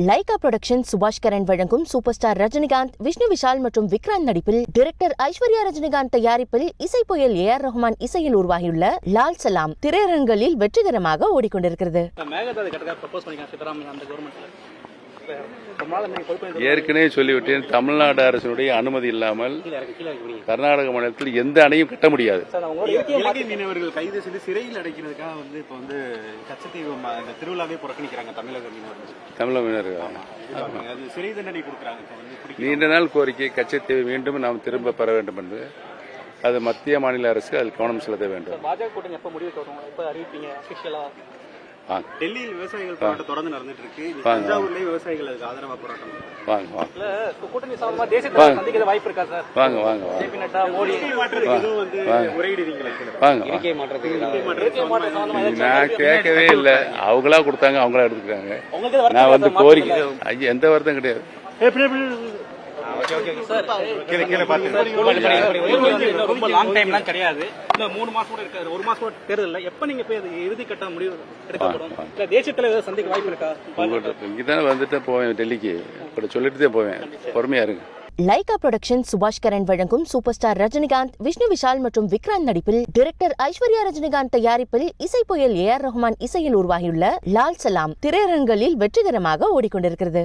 Lyca production சுபாஷ் கரன் வழங்கும் super star Rajinikanth, Vishnu Vishal மற்றும் விக்ராந்த் நடிப்பில் டைரக்டர் ஐஸ்வர்யா ரஜினிகாந்த் தயாரிப்பில் இசை புயல் ஏஆர் ரஹ்மான் இசையில் உருவாகியுள்ள லால் சலாம் திரையரங்குகளில் வெற்றிகரமாக ஓடிக்கொண்டிருக்கிறது. ஏற்கனவே சொல்லிவிட்டேன், தமிழ்நாடு அரசினுடைய அனுமதி இல்லாமல் கர்நாடக மாநிலத்தில் எந்த அணையும் கட்ட முடியாது. இலங்கை மீனவர்கள் கைது செய்து சிறையில் அடைக்கிறதுக்காக இப்ப கச்சத்தீவு திருவிழாவே புறக்கணிக்கிறாங்க தமிழக மீனவர்கள். அது சிறை தண்டனை கொடுக்குறாங்க. நீண்ட நாள் கோரிக்கை கச்சத்தீவை மீண்டும் நாம் திரும்ப பெற வேண்டும் என்று அது மத்திய மாநில அரசு அதில் கவனம் செலுத்த வேண்டும். பாஜக கூட்டணி எப்ப முடிவு அறிவிப்பீங்க? டெல்லியில் விவசாயிகள் போராட்டம் தொடர்ந்து நடந்துட்டு இருக்கு. தஞ்சாவூர்லயே விவசாயிகள் அதுக்கு ஆதரவா போராட்டம். கூட்டணி சார்பா தேசிய சந்திக்க வாய்ப்பு இருக்கா சார்? வாங்க வாங்க ஜேபி நட்டா, மோடி நான் கேட்கவே இல்லை. அவங்களா கொடுத்தாங்க, அவங்களா எடுத்துக்கிறாங்க. நான் கோரிக்கை எந்த வருத்தம் கிடையாது. ரொம்ப லாங் டைம்லாம் கிடையாது. 3 மாசம் கூட இருக்காது. 1 மாசம் கூட தேர்தல். எப்ப நீங்க போய் இறுதி கட்ட முடிவு எடுக்கப்படும்? தேசிய தலைவர் சந்திக்க வாய்ப்பு இருக்கா? இங்கதானே வந்துட்டு போவேன், டெல்லிக்கு சொல்லிட்டு போவேன். பொறுமையா இருங்க. லைகா புரொடக்ஷன் சுபாஷ் கரன் வழங்கும் சூப்பர் ஸ்டார் ரஜினிகாந்த், விஷ்ணு விஷால் மற்றும் விக்ராந்த் நடிப்பில் டைரக்டர் ஐஸ்வர்யா ரஜினிகாந்த் தயாரிப்பில் இசை புயல் ஏஆர் ரஹ்மான் இசையில் உருவாகியுள்ள லால் சலாம் திரையரங்குகளில் வெற்றிகரமாக ஓடிக்கொண்டிருக்கிறது.